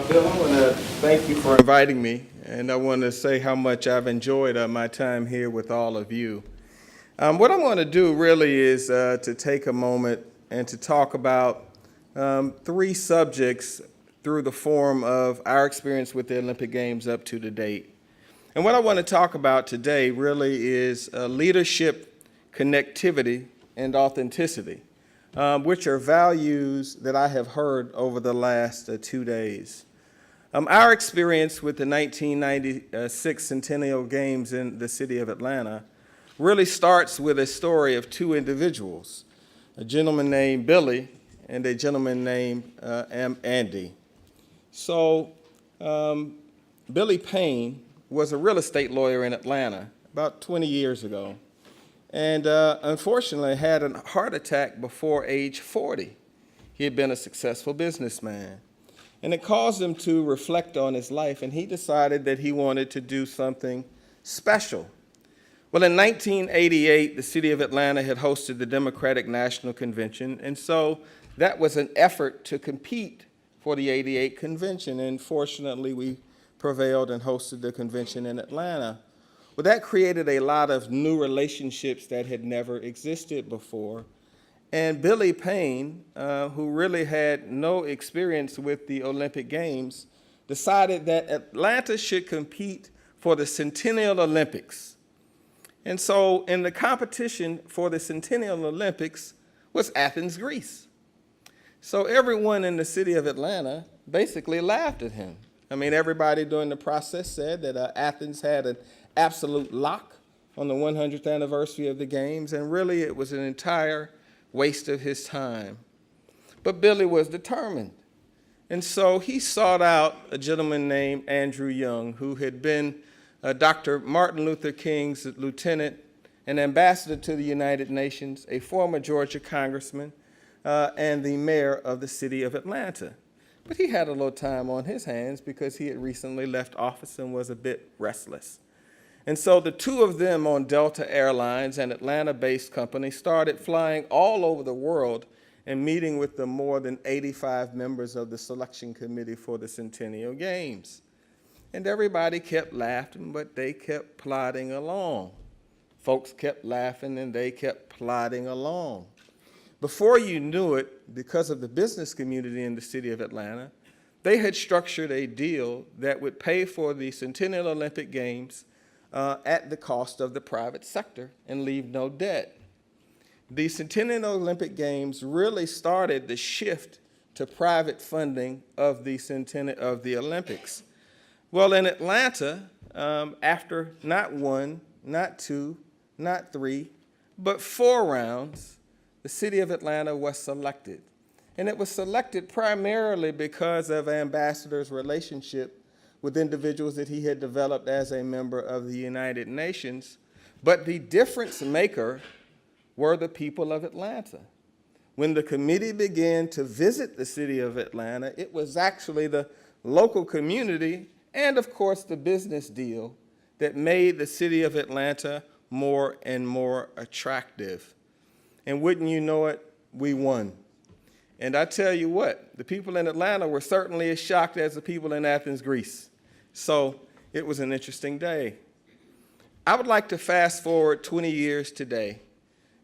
Bill, I want to thank you for inviting me, and I want to say how much I've enjoyed my time here with all of you. What I want to do really is to take a moment and to talk about three subjects through the form of our experience with the Olympic Games up to the date. And what I want to talk about today really is leadership, connectivity, and authenticity, which are values that I have heard over the last 2 days. Our experience with the 1996 Centennial Games in the city of Atlanta really starts with a story of two individuals, a gentleman named Billy and a gentleman named Andy. So Billy Payne was a real estate lawyer in Atlanta about 20 years ago, and unfortunately had a heart attack before age 40. He had been a successful businessman, and it caused him to reflect on his life, and he decided that he wanted to do something special. Well, in 1988, the city of Atlanta had hosted the Democratic National Convention, and so that was an effort to compete for the '88 convention, and fortunately we prevailed and hosted the convention in Atlanta. Well, that created a lot of new relationships that had never existed before. And Billy Payne, who really had no experience with the Olympic Games, decided that Atlanta should compete for the Centennial Olympics. And so in the competition for the Centennial Olympics was Athens, Greece. So everyone in the city of Atlanta basically laughed at him. I mean, everybody during the process said that Athens had an absolute lock on the 100th anniversary of the Games, and really it was an entire waste of his time. But Billy was determined. And so he sought out a gentleman named Andrew Young, who had been Dr. Martin Luther King's lieutenant, an ambassador to the United Nations, a former Georgia congressman, and the mayor of the city of Atlanta. But he had a little time on his hands because he had recently left office and was a bit restless. And so the two of them on Delta Airlines, an Atlanta-based company, started flying all over the world and meeting with the more than 85 members of the selection committee for the Centennial Games. And everybody kept laughing, but they kept plodding along. Folks kept laughing and they kept plodding along. Before you knew it, because of the business community in the city of Atlanta, they had structured a deal that would pay for the Centennial Olympic Games at the cost of the private sector and leave no debt. The Centennial Olympic Games really started the shift to private funding of the Olympics. Well, in Atlanta, after not one, not two, not three, but 4 rounds, the city of Atlanta was selected. And it was selected primarily because of Ambassador's relationship with individuals that he had developed as a member of the United Nations. But the difference maker were the people of Atlanta. When the committee began to visit the city of Atlanta, it was actually the local community and, of course, the business deal that made the city of Atlanta more and more attractive. And wouldn't you know it, we won. And I tell you what, the people in Atlanta were certainly as shocked as the people in Athens, Greece. So it was an interesting day. I would like to fast forward 20 years today,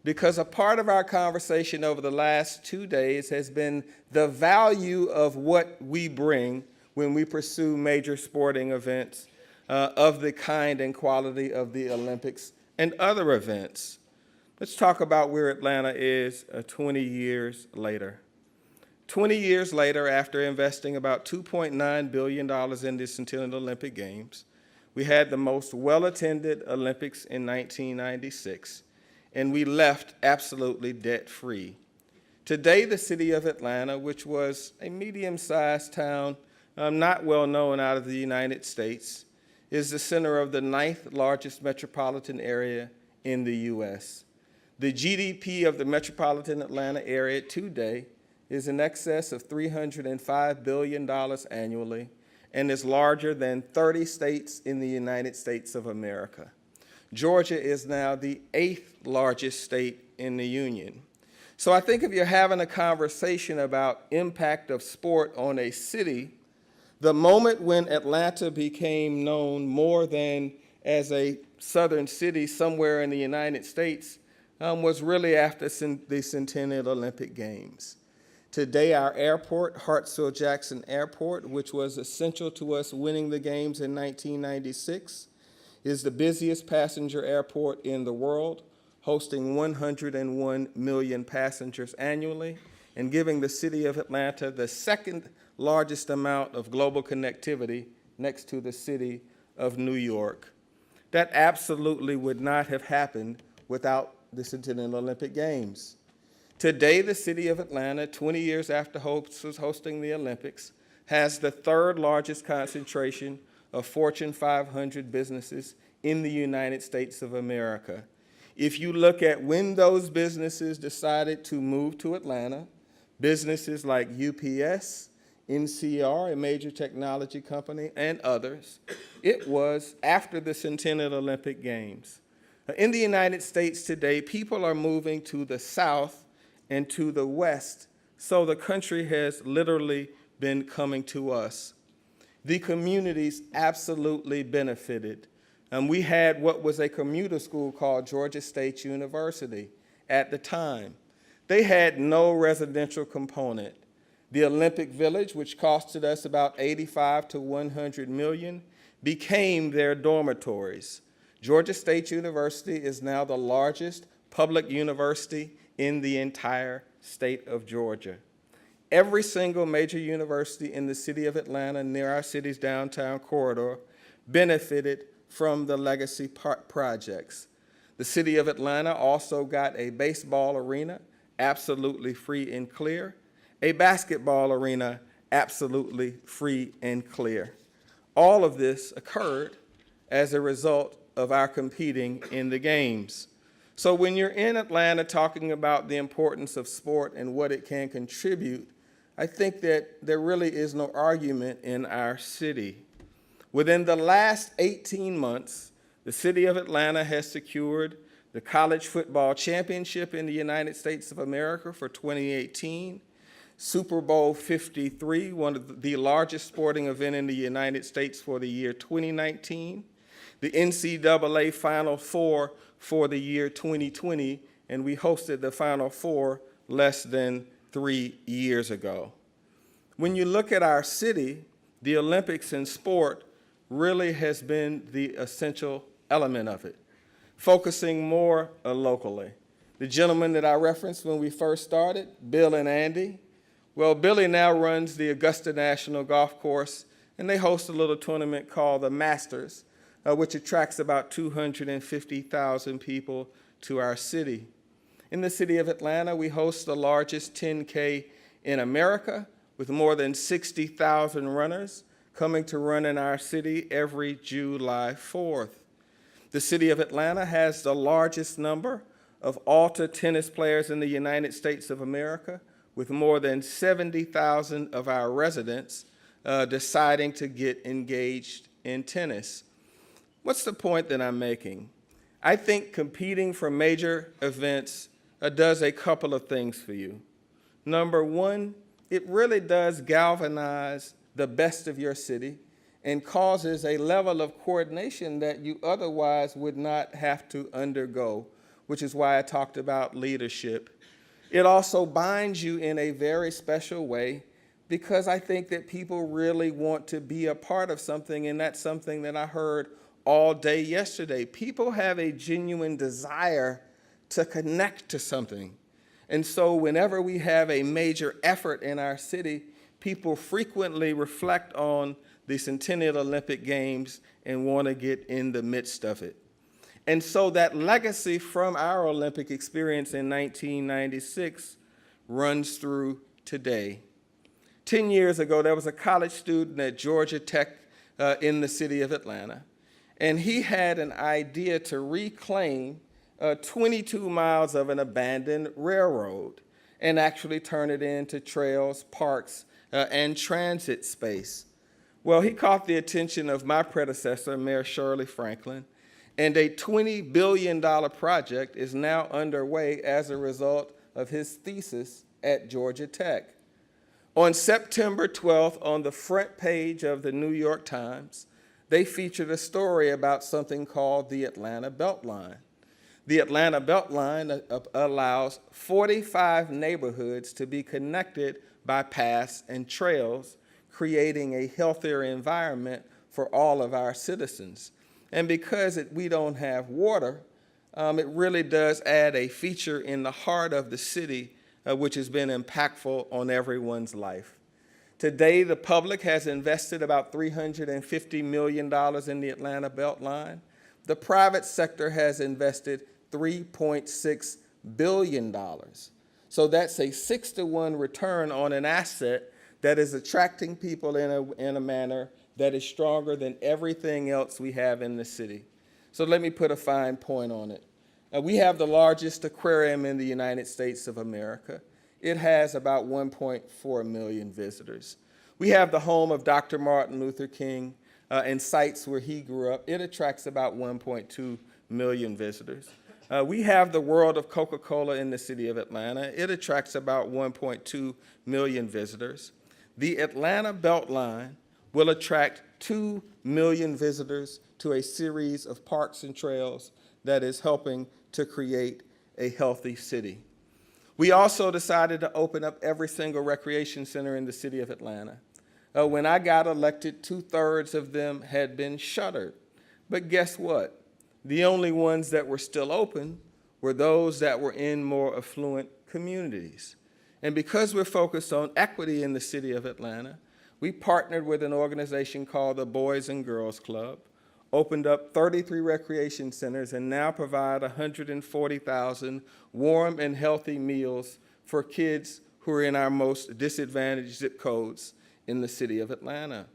because a part of our conversation over the last 2 days has been the value of what we bring when we pursue major sporting events of the kind and quality of the Olympics and other events. Let's talk about where Atlanta is 20 years later. 20 years later, after investing about $2.9 billion in the Centennial Olympic Games, we had the most well-attended Olympics in 1996, and we left absolutely debt-free. Today, the city of Atlanta, which was a medium-sized town, not well known out of the United States, is the center of the 9th largest metropolitan area in the U.S. The GDP of the metropolitan Atlanta area today is in excess of $305 billion annually and is larger than 30 states in the United States of America. Georgia is now the 8th largest state in the union. So I think if you're having a conversation about impact of sport on a city, The moment when Atlanta became known more than as a southern city somewhere in the United States was really after the Centennial Olympic Games. Today, our airport, Hartsfield-Jackson Airport, which was essential to us winning the games in 1996, is the busiest passenger airport in the world, hosting 101 million passengers annually, and giving the city of Atlanta the second largest amount of global connectivity next to the city of New York. That absolutely would not have happened without the Centennial Olympic Games. Today, the city of Atlanta, 20 years after hosting the Olympics, has the third largest concentration of Fortune 500 businesses in the United States of America. If you look at when those businesses decided to move to Atlanta, businesses like UPS, NCR, a major technology company, and others, it was after the Centennial Olympic Games. In the United States today, people are moving to the south and to the west, so the country has literally been coming to us. The communities absolutely benefited. We had what was a commuter school called Georgia State University at the time. They had no residential component. The Olympic Village, which costed us about 85 to 100 million, became their dormitories. Georgia State University is now the largest public university in the entire state of Georgia. Every single major university in the city of Atlanta, near our city's downtown corridor, benefited from the legacy projects. The city of Atlanta also got a baseball arena, absolutely free and clear, a basketball arena, absolutely free and clear. All of this occurred as a result of our competing in the games. So when you're in Atlanta talking about the importance of sport and what it can contribute, I think that there really is no argument in our city. Within the last 18 months, the city of Atlanta has secured the college football championship in the United States of America for 2018, Super Bowl 53, one of the largest sporting event in the United States for the year 2019, the NCAA Final Four for the year 2020, and we hosted the Final Four less than 3 years ago. When you look at our city, the Olympics and sport really has been the essential element of it, focusing more locally. The gentleman that I referenced when we first started, Bill and Andy, well, Billy now runs the Augusta National Golf Course, and they host a little tournament called the Masters, which attracts about 250,000 people to our city. In the city of Atlanta, we host the largest 10K in America, with more than 60,000 runners coming to run in our city every July 4th. The city of Atlanta has the largest number of altar tennis players in the United States of America, with more than 70,000 of our residents deciding to get engaged in tennis. What's the point that I'm making? I think competing for major events does a couple of things for you. Number one, it really does galvanize the best of your city and causes a level of coordination that you otherwise would not have to undergo, which is why I talked about leadership. It also binds you in a very special way because I think that people really want to be a part of something, and that's something that I heard all day yesterday. People have a genuine desire to connect to something. And so whenever we have a major effort in our city, people frequently reflect on the Centennial Olympic Games and want to get in the midst of it. And so that legacy from our Olympic experience in 1996 runs through today. 10 years ago, there was a college student at Georgia Tech in the city of Atlanta, and he had an idea to reclaim 22 miles of an abandoned railroad and actually turn it into trails, parks, and transit space. Well, he caught the attention of my predecessor, Mayor Shirley Franklin, and a $20 billion project is now underway as a result of his thesis at Georgia Tech. On September 12th, on the front page of the New York Times, they featured a story about something called the Atlanta Beltline. The Atlanta Beltline allows 45 neighborhoods to be connected by paths and trails, creating a healthier environment for all of our citizens. And because we don't have water, it really does add a feature in the heart of the city, which has been impactful on everyone's life. Today, the public has invested about $350 million in the Atlanta Beltline. The private sector has invested $3.6 billion. So that's a 6-to-1 return on an asset that is attracting people in a manner that is stronger than everything else we have in the city. So let me put a fine point on it. We have the largest aquarium in the United States of America. It has about 1.4 million visitors. We have the home of Dr. Martin Luther King and sites where he grew up. It attracts about 1.2 million visitors. We have the world of Coca-Cola in the city of Atlanta. It attracts about 1.2 million visitors. The Atlanta Beltline will attract 2 million visitors to a series of parks and trails that is helping to create a healthy city. We also decided to open up every single recreation center in the city of Atlanta. When I got elected, 2/3 of them had been shuttered. But guess what? The only ones that were still open were those that were in more affluent communities. And because we're focused on equity in the city of Atlanta, we partnered with an organization called the Boys and Girls Club, opened up 33 recreation centers, and now provide 140,000 warm and healthy meals for kids who are in our most disadvantaged zip codes in the city of Atlanta.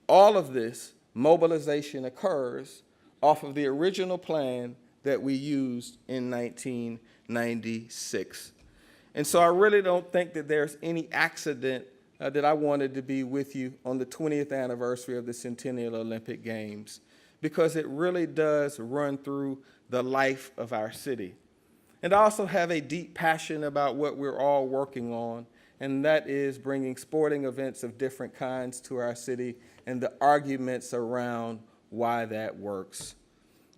All of this mobilization occurs off of the original plan that we used in 1996. And so I really don't think that there's any accident that I wanted to be with you on the 20th anniversary of the Centennial Olympic Games, because it really does run through the life of our city. And I also have a deep passion about what we're all working on, and that is bringing sporting events of different kinds to our city and the arguments around why that works.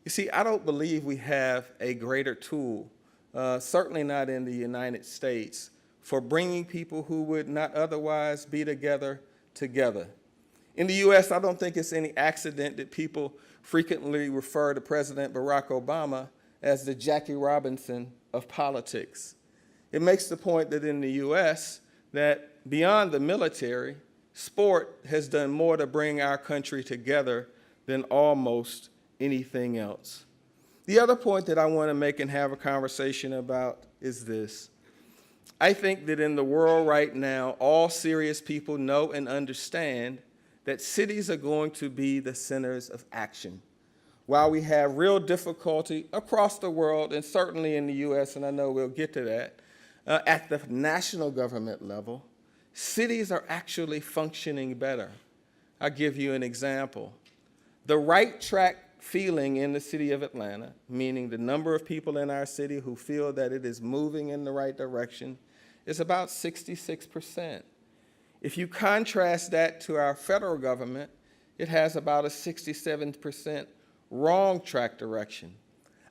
You see, I don't believe we have a greater tool, certainly not in the United States, for bringing people who would not otherwise be together. In the U.S., I don't think it's any accident that people frequently refer to President Barack Obama as the Jackie Robinson of politics. It makes the point that in the U.S., that beyond the military, sport has done more to bring our country together than almost anything else. The other point that I want to make and have a conversation about is this. I think that in the world right now, all serious people know and understand that cities are going to be the centers of action. While we have real difficulty across the world, and certainly in the U.S., and I know we'll get to that, at the national government level, cities are actually functioning better. I'll give you an example. The right track feeling in the city of Atlanta, meaning the number of people in our city who feel that it is moving in the right direction, is about 66%. If you contrast that to our federal government, it has about a 67% wrong track direction.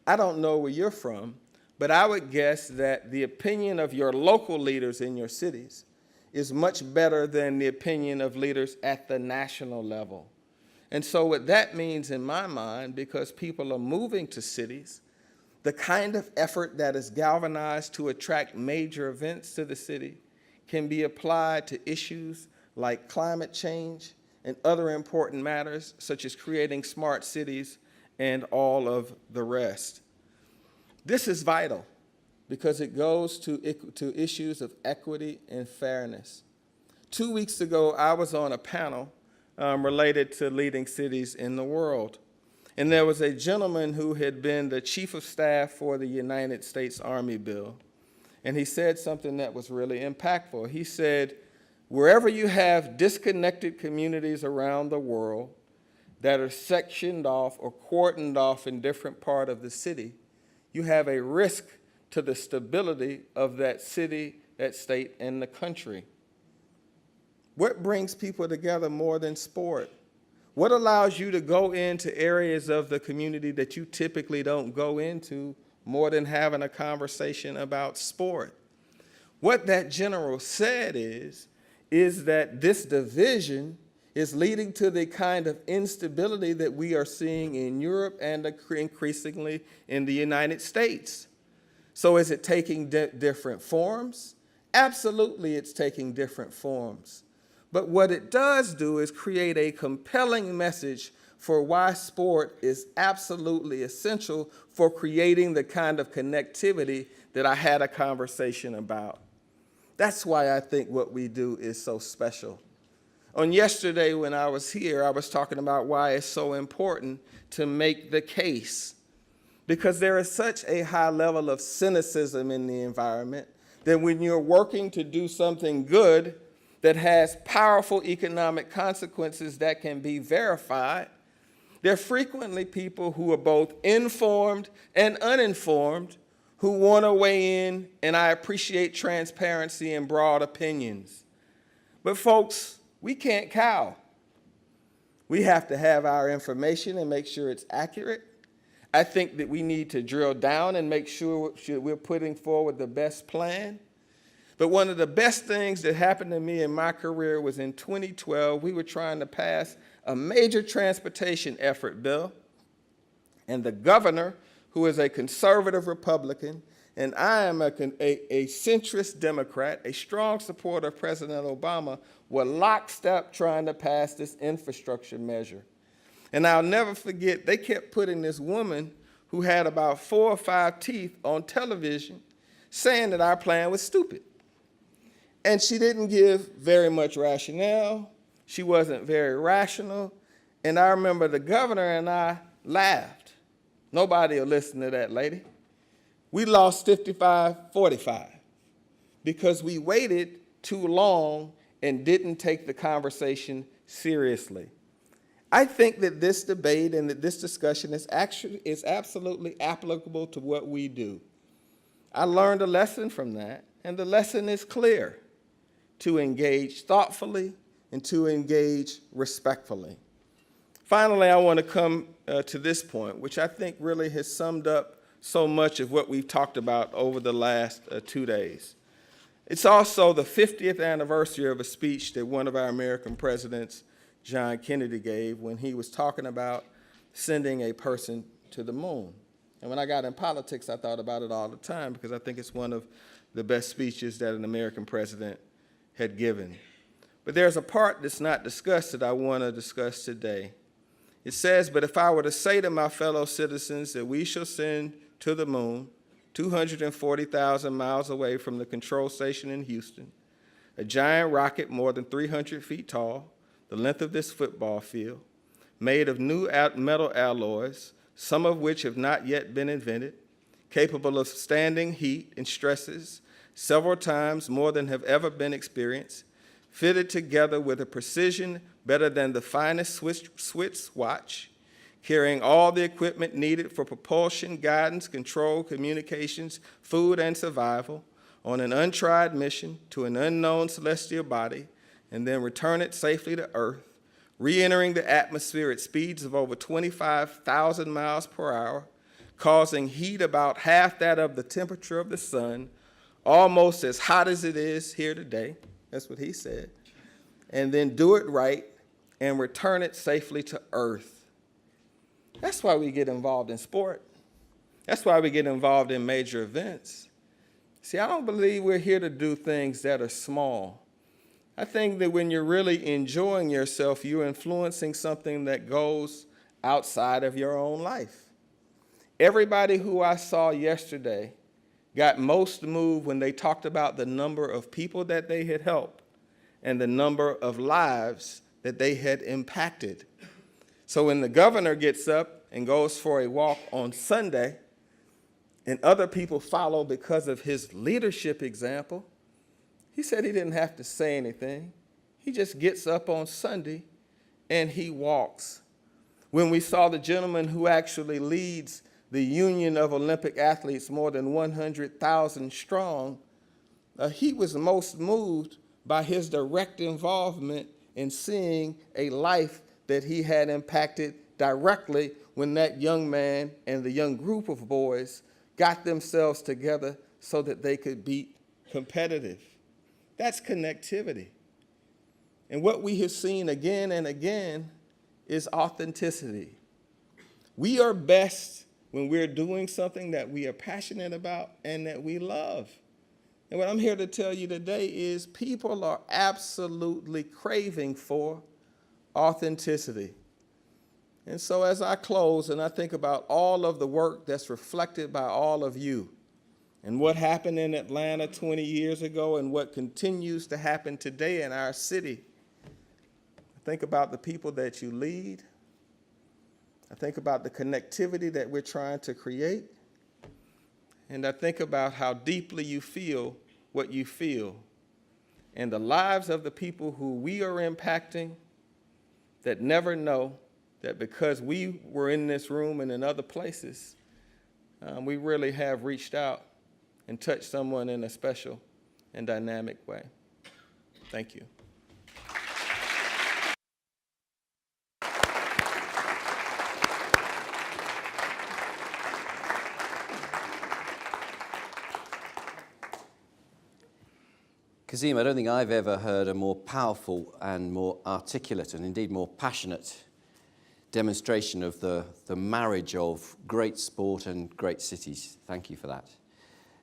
I don't know where you're from, but I would guess that the opinion of your local leaders in your cities is much better than the opinion of leaders at the national level. And so what that means in my mind, because people are moving to cities, the kind of effort that is galvanized to attract major events to the city can be applied to issues like climate change and other important matters, such as creating smart cities and all of the rest. This is vital because it goes to issues of equity and fairness. 2 weeks ago, I was on a panel related to leading cities in the world. And there was a gentleman who had been the chief of staff for the United States Army bill. And he said something that was really impactful. He said, wherever you have disconnected communities around the world that are sectioned off or cordoned off in different parts of the city, you have a risk to the stability of that city, that state, and the country. What brings people together more than sport? What allows you to go into areas of the community that you typically don't go into more than having a conversation about sport? What that general said is that this division is leading to the kind of instability that we are seeing in Europe and increasingly in the United States. So is it taking different forms? Absolutely, it's taking different forms. But what it does do is create a compelling message for why sport is absolutely essential for creating the kind of connectivity that I had a conversation about. That's why I think what we do is so special. On yesterday when I was here, I was talking about why it's so important to make the case. Because there is such a high level of cynicism in the environment that when you're working to do something good that has powerful economic consequences that can be verified, there are frequently people who are both informed and uninformed who want to weigh in, and I appreciate transparency and broad opinions. But folks, we can't cow. We have to have our information and make sure it's accurate. I think that we need to drill down and make sure we're putting forward the best plan. But one of the best things that happened to me in my career was in 2012, we were trying to pass a major transportation effort bill, and the governor, who is a conservative Republican, and I am a centrist Democrat, a strong supporter of President Obama, were lockstep trying to pass this infrastructure measure. And I'll never forget, they kept putting this woman who had about 4 or 5 teeth on television saying that our plan was stupid. And she didn't give very much rationale. She wasn't very rational. And I remember the governor and I laughed. Nobody will listen to that lady. We lost 55-45 because we waited too long and didn't take the conversation seriously. I think that this debate and that this discussion is absolutely applicable to what we do. I learned a lesson from that, and the lesson is clear: to engage thoughtfully and to engage respectfully. Finally, I want to come to this point, which I think really has summed up so much of what we've talked about over the last 2 days. It's also the 50th anniversary of a speech that one of our American presidents, John Kennedy, gave when he was talking about sending a person to the moon. And when I got in politics, I thought about it all the time because I think it's one of the best speeches that an American president had given. But there's a part that's not discussed that I want to discuss today. It says, "But if I were to say to my fellow citizens that we shall send to the moon, 240,000 miles away from the control station in Houston, a giant rocket more than 300 feet tall, the length of this football field, made of new metal alloys, some of which have not yet been invented, capable of standing heat and stresses several times more than have ever been experienced, fitted together with a precision better than the finest Swiss watch, carrying all the equipment needed for propulsion, guidance, control, communications, food, and survival, on an untried mission to an unknown celestial body, and then return it safely to Earth, re-entering the atmosphere at speeds of over 25,000 miles per hour, causing heat about half that of the temperature of the sun, almost as hot as it is here today." That's what he said. "And then do it right and return it safely to Earth." That's why we get involved in sport. That's why we get involved in major events. See, I don't believe we're here to do things that are small. I think that when you're really enjoying yourself, you're influencing something that goes outside of your own life. Everybody who I saw yesterday got most moved when they talked about the number of people that they had helped and the number of lives that they had impacted. So when the governor gets up and goes for a walk on Sunday and other people follow because of his leadership example, he said he didn't have to say anything. He just gets up on Sunday and he walks. When we saw the gentleman who actually leads the Union of Olympic Athletes, more than 100,000 strong, he was most moved by his direct involvement in seeing a life that he had impacted directly when that young man and the young group of boys got themselves together so that they could be competitive. That's connectivity. And what we have seen again and again is authenticity. We are best when we're doing something that we are passionate about and that we love. And what I'm here to tell you today is people are absolutely craving for authenticity. And so as I close and I think about all of the work that's reflected by all of you and what happened in Atlanta 20 years ago and what continues to happen today in our city, I think about the people that you lead. I think about the connectivity that we're trying to create. And I think about how deeply you feel what you feel and the lives of the people who we are impacting that never know that because we were in this room and in other places, we really have reached out and touched someone in a special and dynamic way. Thank you. Kasim, I don't think I've ever heard a more powerful and more articulate and indeed more passionate demonstration of the marriage of great sport and great cities. Thank you for that.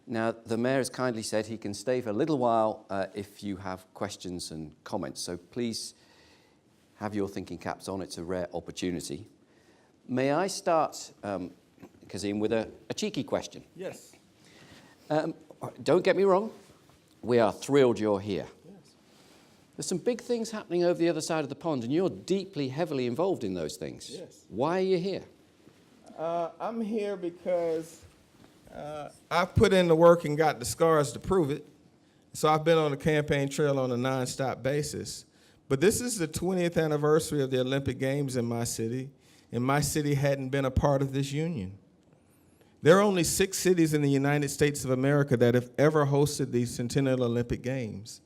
Now, the Mayor has kindly said he can stay for a little while if you have questions and comments, so please have your thinking caps on. It's a rare opportunity. May I start, Kasim, with a cheeky question? Yes. Don't get me wrong. We are thrilled you're here. Yes. There's some big things happening over the other side of the pond, and you're deeply, heavily involved in those things. Yes. Why are you here? I'm here because I've put in the work and got the scars to prove it. So I've been on the campaign trail on a nonstop basis. But this is the 20th anniversary of the Olympic Games in my city, and my city hadn't been a part of this union. There are only 6 cities in the United States of America that have ever hosted the Centennial Olympic Games.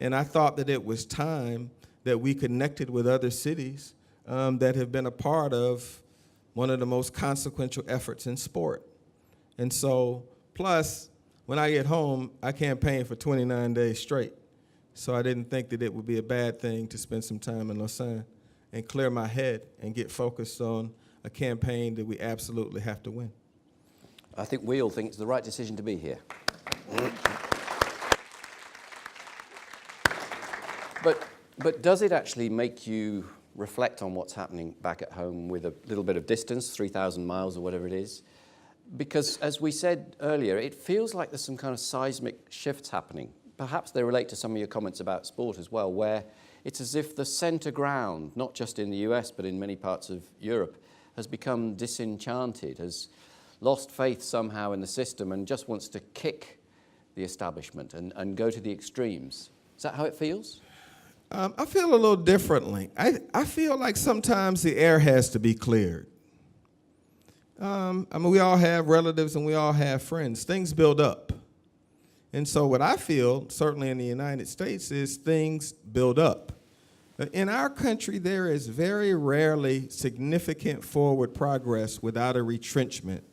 And I thought that it was time that we connected with other cities that have been a part of one of the most consequential efforts in sport. And so, plus, when I get home, I campaign for 29 days straight. So I didn't think that it would be a bad thing to spend some time in Lausanne and clear my head and get focused on a campaign that we absolutely have to win. I think we all think it's the right decision to be here. But does it actually make you reflect on what's happening back at home with a little bit of distance, 3,000 miles or whatever it is? Because as we said earlier, it feels like there's some kind of seismic shifts happening. Perhaps they relate to some of your comments about sport as well, where it's as if the center ground, not just in the US, but in many parts of Europe, has become disenchanted, has lost faith somehow in the system and just wants to kick the establishment and go to the extremes. Is that how it feels? I feel a little differently. I feel like sometimes the air has to be cleared. We all have relatives and we all have friends. Things build up. And so what I feel, certainly in the United States, is things build up. In our country, there is very rarely significant forward progress without a retrenchment.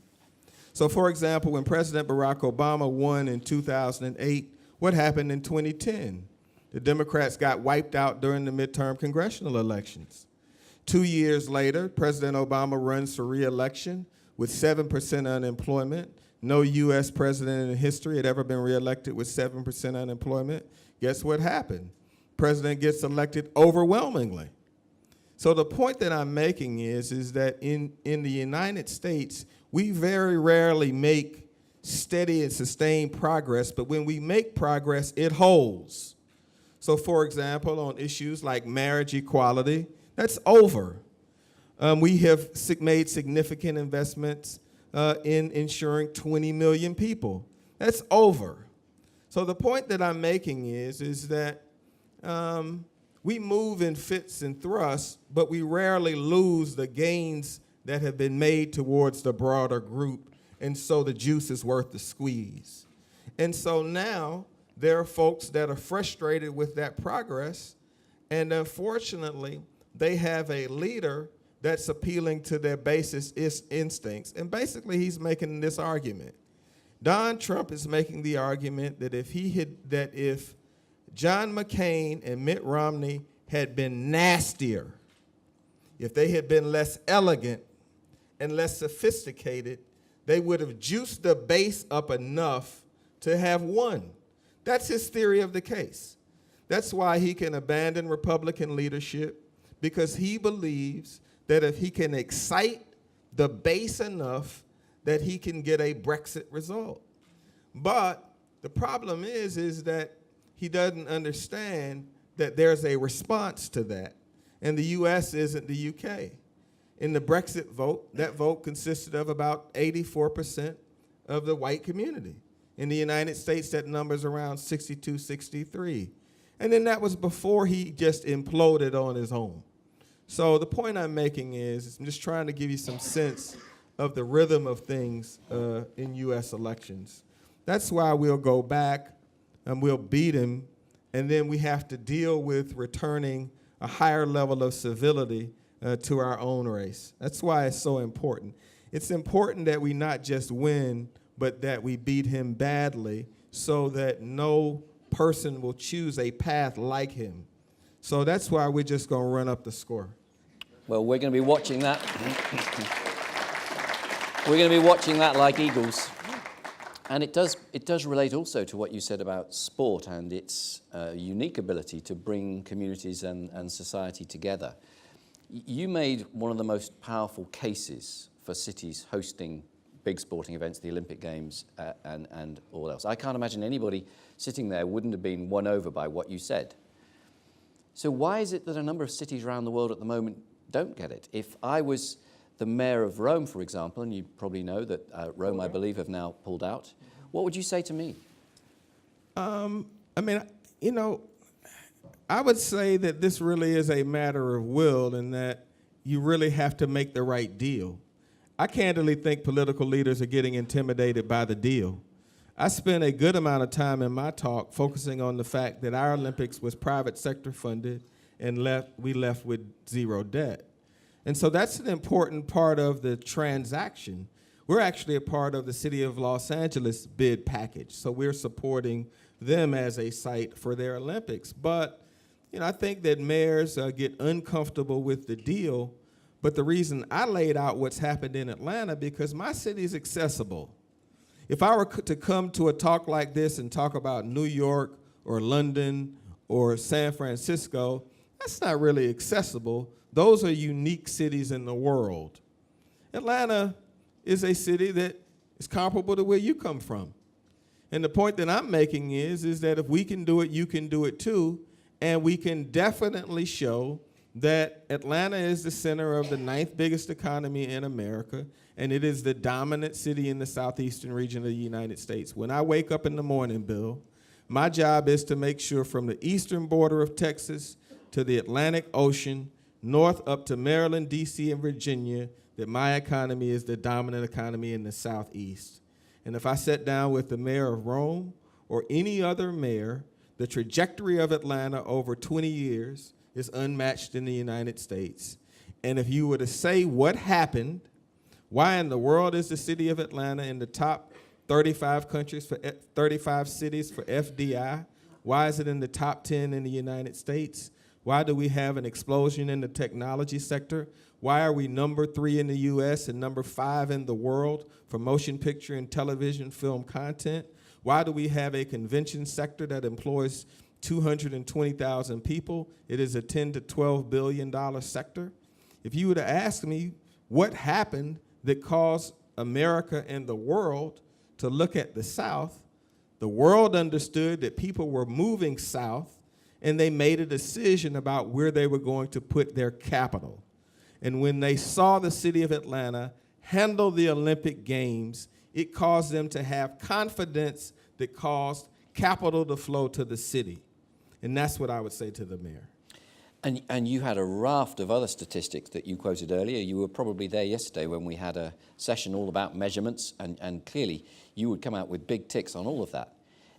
So, for example, when President Barack Obama won in 2008, what happened in 2010? The Democrats got wiped out during the midterm congressional elections. 2 years later, President Obama runs for re-election with 7% unemployment. No U.S. president in history had ever been re-elected with 7% unemployment. Guess what happened? President gets elected overwhelmingly. So the point that I'm making is that in the United States, we very rarely make steady and sustained progress, but when we make progress, it holds. So for example, on issues like marriage equality, that's over. We have made significant investments in ensuring 20 million people. That's over. So the point that I'm making is that we move in fits and thrusts, but we rarely lose the gains that have been made towards the broader group, and so the juice is worth the squeeze. And so now, there are folks that are frustrated with that progress, and unfortunately, they have a leader that's appealing to their basest instincts. And basically, he's making this argument. Don Trump is making the argument that if John McCain and Mitt Romney had been nastier, if they had been less elegant and less sophisticated, they would have juiced the base up enough to have won. That's his theory of the case. That's why he can abandon Republican leadership, because he believes that if he can excite the base enough that he can get a Brexit result. But the problem is that he doesn't understand that there's a response to that. And the U.S. isn't the U.K. In the Brexit vote, that vote consisted of about 84% of the white community. In the United States, that number's around 62, 63. And then that was before he just imploded on his own. So the point I'm making is I'm just trying to give you some sense of the rhythm of things in U.S. elections. That's why we'll go back and we'll beat him, and then we have to deal with returning a higher level of civility to our own race. That's why it's so important. It's important that we not just win, but that we beat him badly so that no person will choose a path like him. So that's why we're just going to run up the score. Well, we're going to be watching that. We're going to be watching that like eagles. And it does relate also to what you said about sport and its unique ability to bring communities and society together. You made one of the most powerful cases for cities hosting big sporting events, the Olympic Games and all else. I can't imagine anybody sitting there wouldn't have been won over by what you said. So why is it that a number of cities around the world at the moment don't get it? If I was the mayor of Rome, for example, and you probably know that Rome, I believe, have now pulled out, what would you say to me? I would say that this really is a matter of will, and that you really have to make the right deal. I candidly think political leaders are getting intimidated by the deal. I spent a good amount of time in my talk focusing on the fact that our Olympics was private sector funded, and we left with zero debt. And so that's an important part of the transaction. We're actually a part of the City of Los Angeles bid package, so we're supporting them as a site for their Olympics. But I think that mayors get uncomfortable with the deal, but the reason I laid out what's happened in Atlanta, because my city is accessible. If I were to come to a talk like this and talk about New York or London or San Francisco, that's not really accessible. Those are unique cities in the world. Atlanta is a city that is comparable to where you come from. And the point that I'm making is that if we can do it, you can do it too. And we can definitely show that Atlanta is the center of the 9th biggest economy in America, and it is the dominant city in the southeastern region of the United States. When I wake up in the morning, Bill, my job is to make sure from the eastern border of Texas to the Atlantic Ocean, north up to Maryland, D.C., and Virginia, that my economy is the dominant economy in the southeast. And if I sat down with the mayor of Rome or any other mayor, the trajectory of Atlanta over 20 years is unmatched in the United States. And if you were to say what happened, why in the world is the city of Atlanta in the top 35 countries for 35 cities for FDI? Why is it in the top 10 in the United States? Why do we have an explosion in the technology sector? Why are we number 3 in the US and number 5 in the world for motion picture and television film content? Why do we have a convention sector that employs 220,000 people? It is a $10 to $12 billion sector. If you were to ask me what happened that caused America and the world to look at the South, the world understood that people were moving south, and they made a decision about where they were going to put their capital. And when they saw the city of Atlanta handle the Olympic Games, it caused them to have confidence that caused capital to flow to the city. And that's what I would say to the mayor. And you had a raft of other statistics that you quoted earlier. You were probably there yesterday when we had a session all about measurements, and clearly you would come out with big ticks on all of that.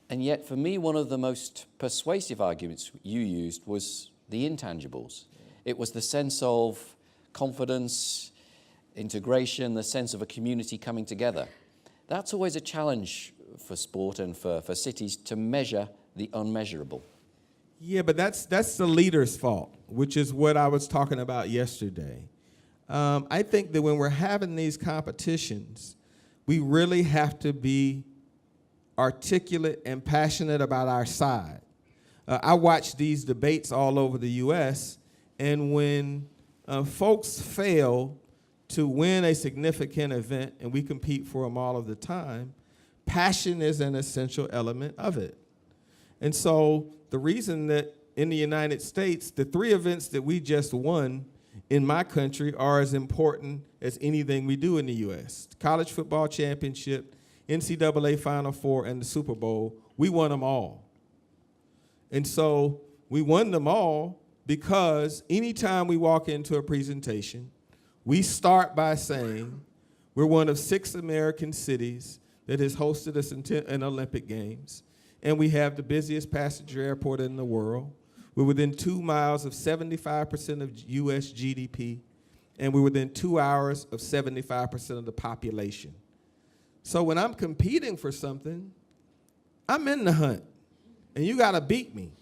And yet, for me, one of the most persuasive arguments you used was the intangibles. It was the sense of confidence, integration, the sense of a community coming together. That's always a challenge for sport and for cities, to measure the unmeasurable. Yeah, but that's the leader's fault, which is what I was talking about yesterday. I think that when we're having these competitions, we really have to be articulate and passionate about our side. I watch these debates all over the U.S., and when folks fail to win a significant event, and we compete for them all of the time, passion is an essential element of it. And so the reason that in the United States, the 3 events that we just won in my country are as important as anything we do in the U.S. College football championship, NCAA Final Four, and the Super Bowl, we won them all. And so we won them all because anytime we walk into a presentation, we start by saying we're one of 6 American cities that has hosted us in Olympic Games, and we have the busiest passenger airport in the world. We're within 2 miles of 75% of U.S. GDP, and we're within 2 hours of 75% of the population. So when I'm competing for something, I'm in the hunt, and you got to beat me,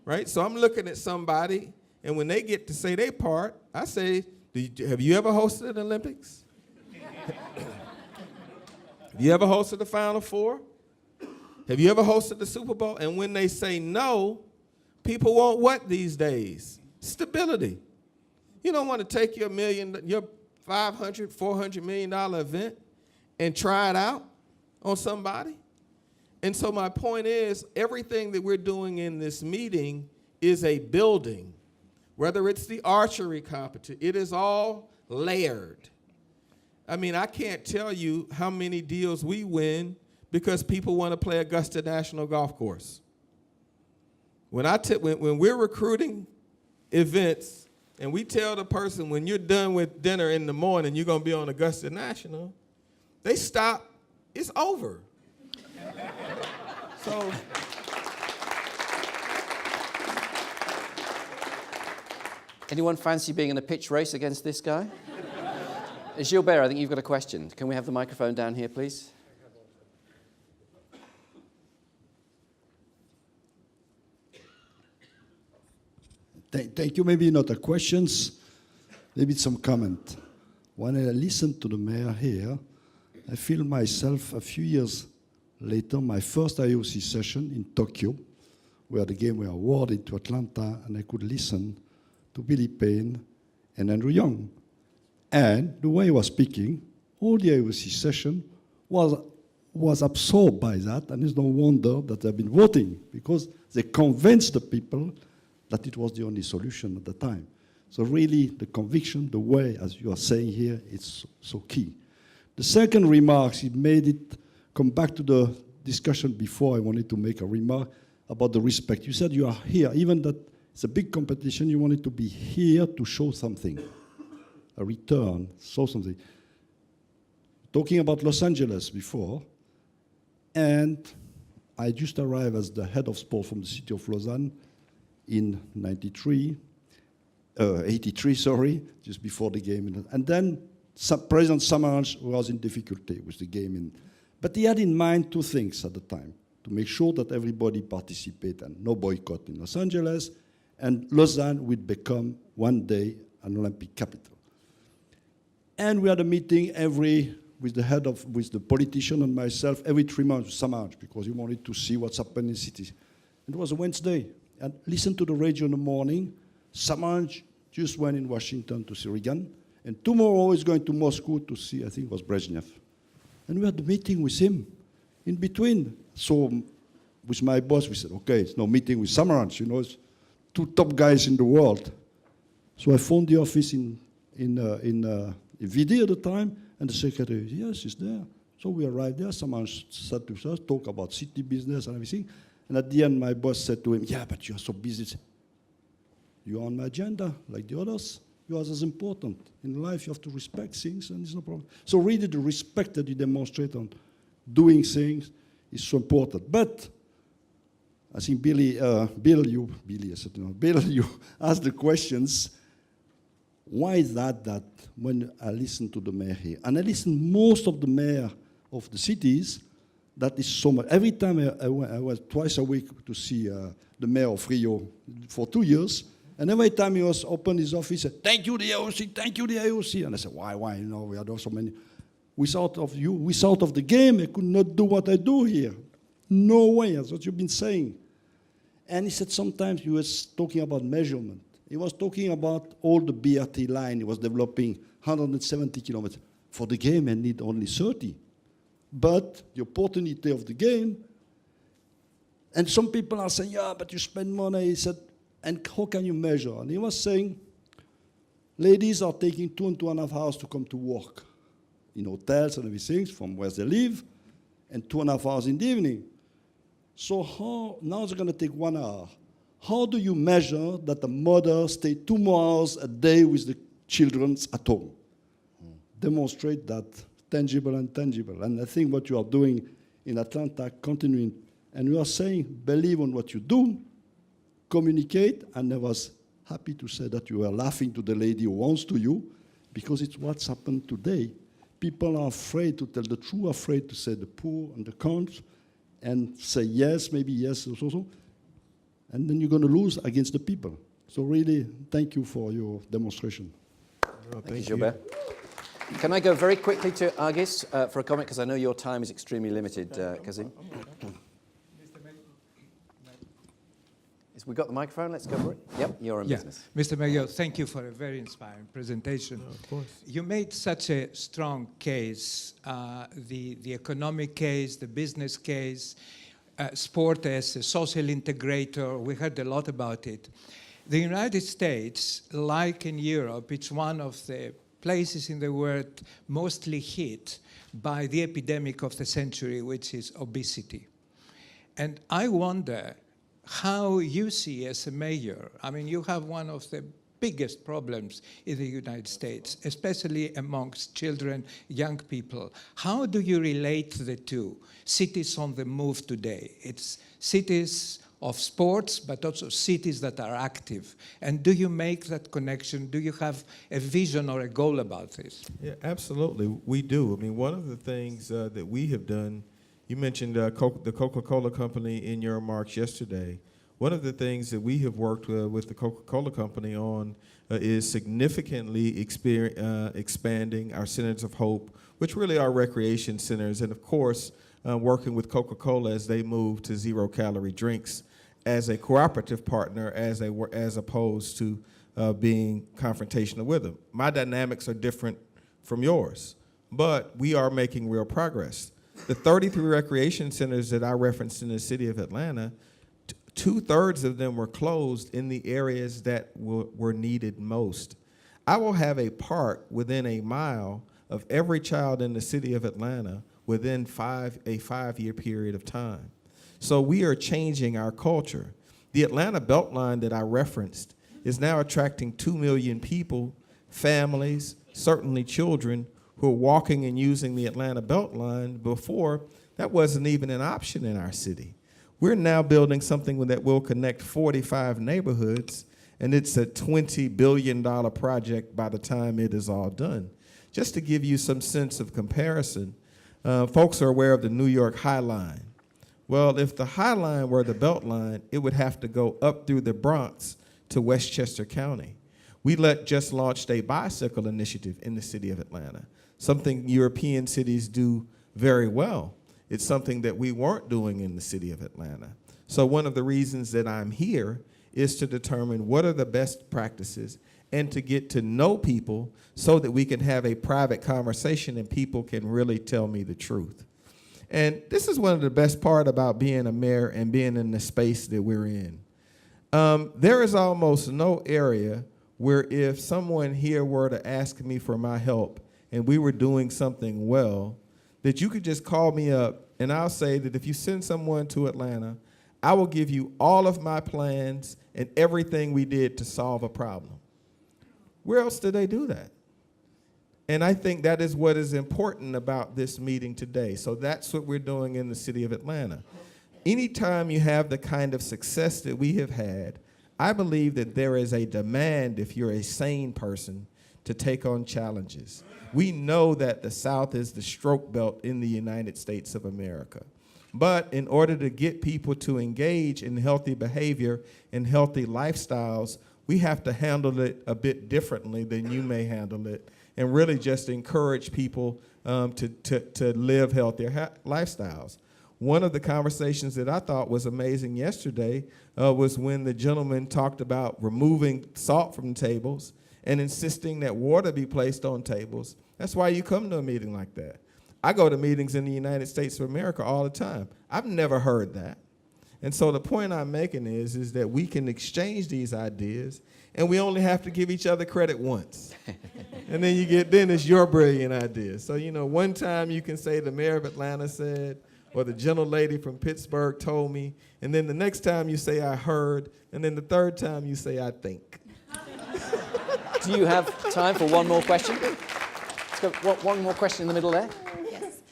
right? So I'm looking at somebody, and when they get to say their part, I say, have you ever hosted an Olympics? Have you ever hosted the Final Four? Have you ever hosted the Super Bowl? And when they say no, people want what these days? Stability. You don't want to take your $500, $400 million event and try it out on somebody. And so my point is, everything that we're doing in this meeting is a building. Whether it's the archery competition, it is all layered. I mean, I can't tell you how many deals we win because people want to play Augusta National Golf Course. When we're recruiting events and we tell the person, when you're done with dinner in the morning, you're going to be on Augusta National, they stop. It's over. So anyone fancy being in a pitch race against this guy? Gilbert, I think you've got a question. Can we have the microphone down here, please? Thank you. Maybe not a questions, maybe some comment. When I listen to the mayor here, I feel myself a few years later, my first IOC session in Tokyo, where the game were awarded to Atlanta, and I could listen to Billy Payne and Andrew Young. And the way he was speaking, all the IOC session was absorbed by that, and it's no wonder that they've been voting, because they convinced the people that it was the only solution at the time. So really, the conviction, the way, as you are saying here, it's so key. The second remark, he made it come back to the discussion before. I wanted to make a remark about the respect. You said you are here, even that it's a big competition, you wanted to be here to show something, a return, show something. Talking about Los Angeles before, and I just arrived as the head of sport from the city of Lausanne in 83, just before the game. And then President Samaranch was in difficulty with the game. But he had in mind 2 things at the time, to make sure that everybody participated and no boycott in Los Angeles, and Lausanne would become one day an Olympic capital. And we had a meeting with the politician and myself every 3 months with Samaranch, because he wanted to see what's happening in the city. It was a Wednesday. And listen to the radio in the morning. Samaranch just went in Washington to see Reagan, and tomorrow he's going to Moscow to see, I think it was Brezhnev. And we had the meeting with him in between. So with my boss, we said, okay, it's no meeting with Samaranch, it's 2 top guys in the world. So I phoned the office in VD at the time, and the secretary, yes, he's there. So we arrived there. Samaranch said to us, talk about city business and everything. And at the end, my boss said to him, yeah, but you're so busy. You're on my agenda, like the others. You are as important. In life, you have to respect things, and it's no problem. So really, the respect that you demonstrate on doing things is so important. But I think Bill, you asked the questions. Why is that when I listen to the mayor here, and I listen most of the mayor of the cities, that is so much. Every time I was twice a week to see the mayor of Rio for 2 years, and every time he was open his office, he said, thank you, the AOC, thank you, the AOC. And I said, why, you know, we had so many. Without of you, without of the game, I could not do what I do here. No way, that's what you've been saying. And he said sometimes he was talking about measurement. He was talking about all the BRT line he was developing, 170 kilometers. For the game, I need only 30. But the opportunity of the game, and some people are saying, yeah, but you spend money. He said, and how can you measure? And he was saying, ladies are taking 2.5 hours to come to work in hotels and everything from where they live, and 2.5 hours in the evening. So how, now they're going to take 1 hour. How do you measure that a mother stays 2 more hours a day with the children at home? Demonstrate that tangible and tangible. And I think what you are doing in Atlanta, continuing, and you are saying, believe on what you do, communicate, and I was happy to say that you were laughing to the lady who wants to you, because it's what's happened today. People are afraid to tell the truth, afraid to say the poor and the cons, and say yes, maybe yes, so. And then you're going to lose against the people. So really, thank you for your demonstration. Well, thank you, Gilbert. Can I go very quickly to Agis for a comment, because I know your time is extremely limited, Kasim. Has we got the microphone? Let's go for it. Yep, you're in business. Mr. Mayor, thank you for a very inspiring presentation. Of course. You made such a strong case, the economic case, the business case, sport as a social integrator. We heard a lot about it. The United States, like in Europe, it's one of the places in the world mostly hit by the epidemic of the century, which is obesity. And I wonder how you see as a mayor, I mean, you have one of the biggest problems in the United States, especially amongst children, young people. How do you relate the two? Cities on the move today. It's cities of sports, but also cities that are active. And do you make that connection? Do you have a vision or a goal about this? Yeah, absolutely. We do. I mean, one of the things that we have done, you mentioned the Coca-Cola Company in your remarks yesterday. One of the things that we have worked with the Coca-Cola Company on is significantly expanding our centers of hope, which really are recreation centers, and of course, working with Coca-Cola as they move to zero-calorie drinks as a cooperative partner, as opposed to being confrontational with them. My dynamics are different from yours, but we are making real progress. The 33 recreation centers that I referenced in the city of Atlanta, 2/3 of them were closed in the areas that were needed most. I will have a park within a mile of every child in the city of Atlanta within a 5-year period of time. So we are changing our culture. The Atlanta Beltline that I referenced is now attracting 2 million people, families, certainly children, who are walking and using the Atlanta Beltline. Before, that wasn't even an option in our city. We're now building something that will connect 45 neighborhoods, and it's a $20 billion project by the time it is all done. Just to give you some sense of comparison, folks are aware of the New York High Line. Well, if the High Line were the Beltline, it would have to go up through the Bronx to Westchester County. We just launched a bicycle initiative in the city of Atlanta, something European cities do very well. It's something that we weren't doing in the city of Atlanta. So one of the reasons that I'm here is to determine what are the best practices and to get to know people so that we can have a private conversation and people can really tell me the truth. And this is one of the best part about being a mayor and being in the space that we're in. There is almost no area where if someone here were to ask me for my help and we were doing something well, that you could just call me up and I'll say that if you send someone to Atlanta, I will give you all of my plans and everything we did to solve a problem. Where else do they do that? And I think that is what is important about this meeting today. So that's what we're doing in the city of Atlanta. anytime you have the kind of success that we have had, I believe that there is a demand, if you're a sane person, to take on challenges. We know that the South is the stroke belt in the United States of America. But in order to get people to engage in healthy behavior and healthy lifestyles, we have to handle it a bit differently than you may handle it, and really just encourage people to live healthier lifestyles. One of the conversations that I thought was amazing yesterday was when the gentleman talked about removing salt from tables and insisting that water be placed on tables. That's why you come to a meeting like that. I go to meetings in the United States of America all the time. I've never heard that. And so the point I'm making is that we can exchange these ideas, and we only have to give each other credit once. And then it's your brilliant idea. So, one time you can say the mayor of Atlanta said, or the gentlelady from Pittsburgh told me, and then the next time you say I heard, and then the third time you say I think. Do you have time for one more question? Let's go, one more question in the middle there. Yes.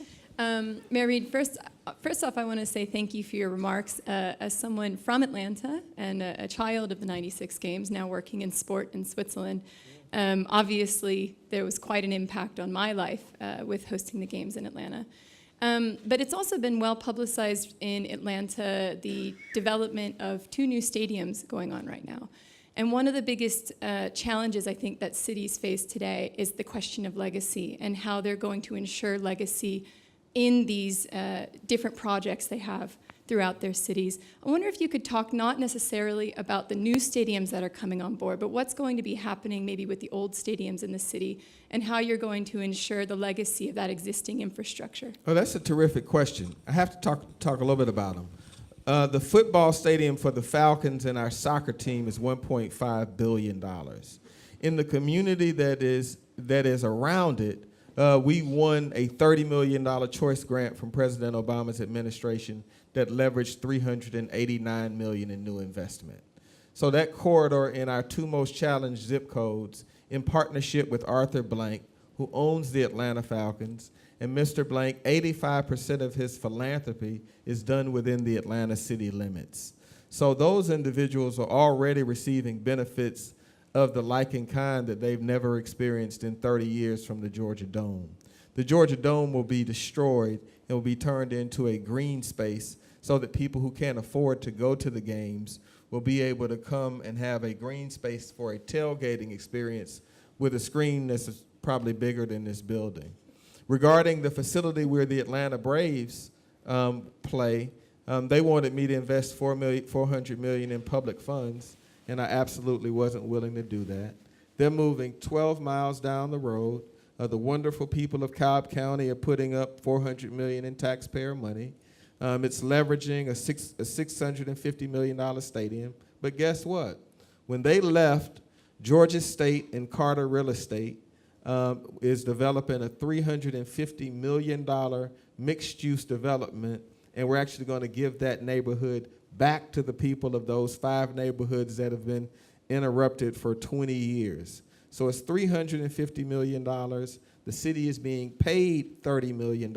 Mayor Reed, first off, I want to say thank you for your remarks. As someone from Atlanta and a child of the '96 Games, now working in sport in Switzerland, obviously there was quite an impact on my life with hosting the Games in Atlanta. But it's also been well publicized in Atlanta, the development of 2 new stadiums going on right now. And one of the biggest challenges I think that cities face today is the question of legacy and how they're going to ensure legacy in these different projects they have throughout their cities. I wonder if you could talk not necessarily about the new stadiums that are coming on board, but what's going to be happening maybe with the old stadiums in the city and how you're going to ensure the legacy of that existing infrastructure. Oh, that's a terrific question. I have to talk a little bit about them. The football stadium for the Falcons and our soccer team is $1.5 billion. In the community that is around it, we won a $30 million choice grant from President Obama's administration that leveraged $389 million in new investment. So that corridor in our 2 most challenged zip codes, in partnership with Arthur Blank, who owns the Atlanta Falcons, and Mr. Blank, 85% of his philanthropy is done within the Atlanta city limits. So those individuals are already receiving benefits of the like and kind that they've never experienced in 30 years from the Georgia Dome. The Georgia Dome will be destroyed and will be turned into a green space so that people who can't afford to go to the games will be able to come and have a green space for a tailgating experience with a screen that's probably bigger than this building. Regarding the facility where the Atlanta Braves play, they wanted me to invest $400 million in public funds, and I absolutely wasn't willing to do that. They're moving 12 miles down the road. The wonderful people of Cobb County are putting up $400 million in taxpayer money. It's leveraging a $650 million stadium. But guess what? When they left, Georgia State and Carter Real Estate is developing a $350 million mixed-use development, and we're actually going to give that neighborhood back to the people of those 5 neighborhoods that have been interrupted for 20 years. So it's $350 million. The city is being paid $30 million,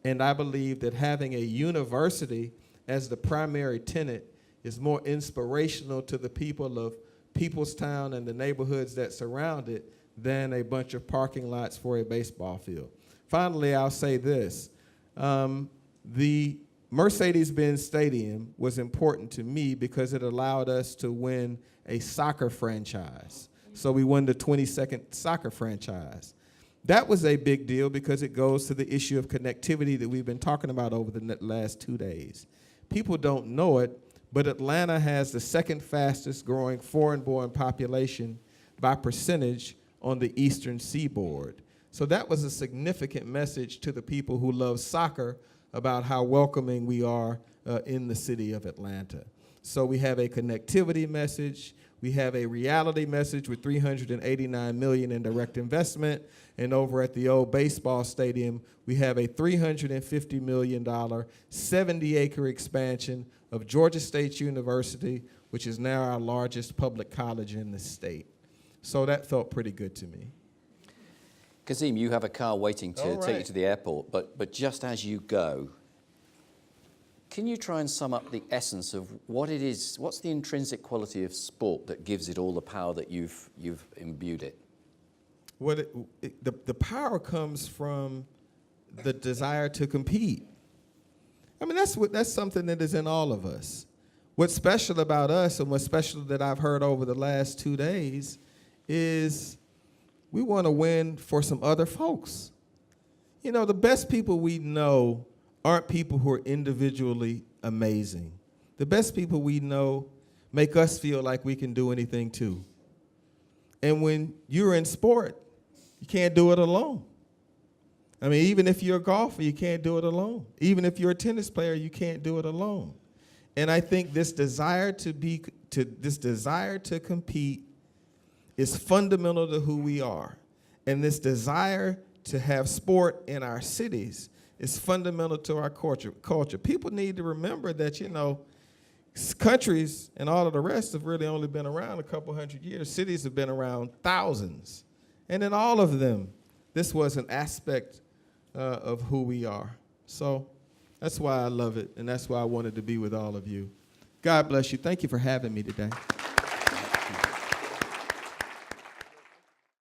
and I believe that having a university as the primary tenant is more inspirational to the people of Peoplestown and the neighborhoods that surround it than a bunch of parking lots for a baseball field. Finally, I'll say this. The Mercedes-Benz Stadium was important to me because it allowed us to win a soccer franchise. So we won the 22nd soccer franchise. That was a big deal because it goes to the issue of connectivity that we've been talking about over the last 2 days. People don't know it, but Atlanta has the 2nd fastest growing foreign-born population by percentage on the eastern seaboard. So that was a significant message to the people who love soccer about how welcoming we are in the city of Atlanta. So we have a connectivity message, we have a reality message with $389 million in direct investment, and over at the old baseball stadium, we have a $350 million, 70-acre expansion of Georgia State University, which is now our largest public college in the state. So that felt pretty good to me. Kasim, you have a car waiting to take you to the airport, but just as you go, Can you try and sum up the essence of what it is? What's the intrinsic quality of sport that gives it all the power that you've imbued it? The power comes from the desire to compete. I mean, that's something that is in all of us. What's special about us, and what's special that I've heard over the last 2 days, is we want to win for some other folks. You know, the best people we know aren't people who are individually amazing. The best people we know make us feel like we can do anything too. And when you're in sport, you can't do it alone. I mean, even if you're a golfer, you can't do it alone. Even if you're a tennis player, you can't do it alone. And I think this desire to compete is fundamental to who we are. And this desire to have sport in our cities is fundamental to our culture. People need to remember that, you know, countries and all of the rest have really only been around a couple hundred years. Cities have been around thousands. And in all of them, this was an aspect of who we are. So that's why I love it, and that's why I wanted to be with all of you. God bless you. Thank you for having me today.